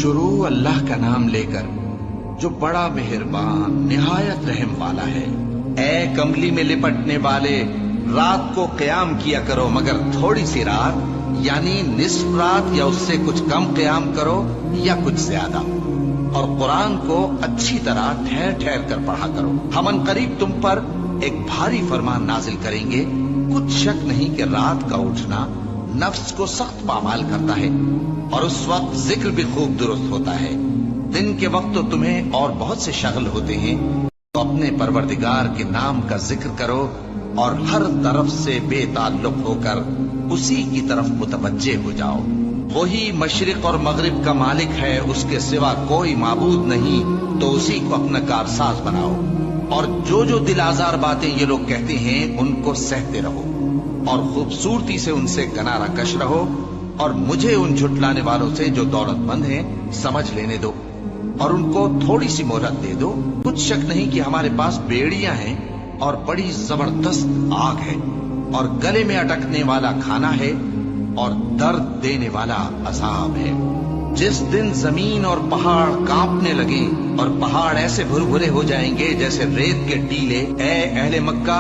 शुरू अल्लाह का नाम लेकर जो बड़ा मेहरबान निहायत रहम वाला है। ए कमली में लिपटने वाले, रात को क़याम किया करो मगर थोड़ी सी रात, यानी निस्फ रात या उससे कुछ कम क़याम करो या कुछ ज्यादा। और कुरान को अच्छी तरह ठहर ठहर कर पढ़ा करो। हम अनकरीब तुम पर एक भारी फरमान नाजिल करेंगे। कुछ शक नहीं कि रात का उठना नफ्स को सख्त पामाल करता है और उस वक्त जिक्र भी खूब दुरुस्त होता है। दिन के वक्त तो तुम्हें और बहुत से शगल होते हैं, तो अपने परवरदिगार के नाम का जिक्र करो और हर तरफ से बेताल्लुक होकर उसी की तरफ मुतवज्जे हो जाओ। वही मशरिक और मगरिब का मालिक है, उसके सिवा कोई माबूद नहीं, तो उसी को अपना कारसाज बनाओ। और जो दिल आजार बातें ये लोग कहते हैं उनको सहते रहो और खूबसूरती से उनसे किनारा कश रहो। और मुझे उन झुटलाने वालों से जो दौलतमंद हैं समझ लेने दो और उनको थोड़ी सी मोहलत दे दो। कुछ शक नहीं कि हमारे पास बेड़ियां हैं और बड़ी जबरदस्त आग है और गले में अटकने वाला खाना है और दर्द देने वाला अजाब है। जिस दिन जमीन और पहाड़ कांपने लगे और पहाड़ ऐसे भुरभुरे हो जाएंगे जैसे रेत के टीले, ए अहले मक्का,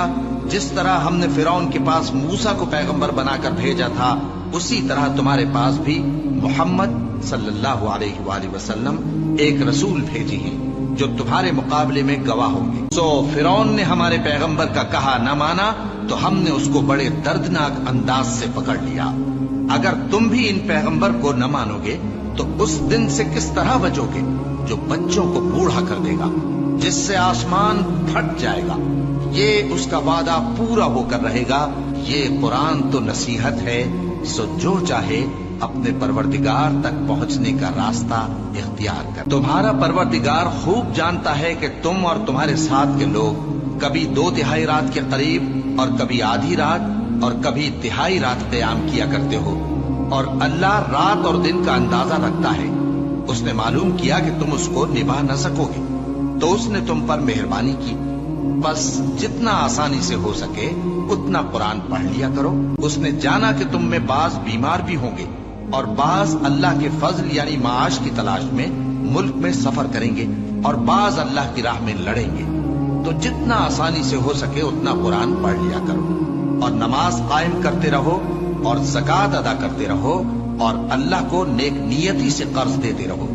जिस तरह हमने फिरौन के पास मूसा को पैगंबर बनाकर भेजा था, उसी तरह तुम्हारे पास भी मोहम्मद सल्लल्लाहु अलैहि वसल्लम एक रसूल भेजी हैं जो तुम्हारे मुकाबले में गवाह होंगे। सो फिरौन ने हमारे पैगंबर का कहा न माना तो हमने उसको बड़े दर्दनाक अंदाज से पकड़ लिया। अगर तुम भी इन पैगंबर को न मानोगे तो उस दिन से किस तरह बचोगे जो बच्चों को बूढ़ा कर देगा, जिससे आसमान फट जाएगा। ये उसका वादा पूरा होकर रहेगा। ये कुरान तो नसीहत है, सो जो चाहे अपने परवरदिगार तक पहुंचने का रास्ता इख्तियार कर। तुम्हारा परवरदिगार खूब जानता है कि तुम और तुम्हारे साथ के लोग कभी 2/3 रात के करीब और कभी आधी रात और कभी तिहाई रात क़याम किया करते हो। और अल्लाह रात और दिन का अंदाजा रखता है। उसने मालूम किया कि तुम उसको निभा न सकोगे तो उसने तुम पर मेहरबानी की। बस जितना आसानी से हो सके उतना कुरान पढ़ लिया करो। उसने जाना कि तुम में बाज बीमार भी होंगे और बाज अल्लाह के फजल यानी माश की तलाश में मुल्क में सफर करेंगे और बाज अल्लाह की राह में लड़ेंगे। तो जितना आसानी से हो सके उतना कुरान पढ़ लिया करो और नमाज कायम करते रहो और ज़कात अदा करते रहो और अल्लाह को नेक नियति से कर्ज देते रहो।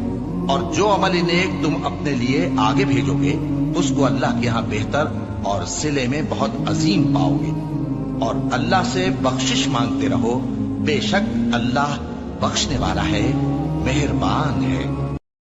और जो अमल नेक तुम अपने लिए आगे भेजोगे उसको अल्लाह के यहाँ बेहतर और सिले में बहुत अजीम पाओगे। और अल्लाह से बख्शिश मांगते रहो, बेशक अल्लाह बख्शने वाला है, मेहरबान है।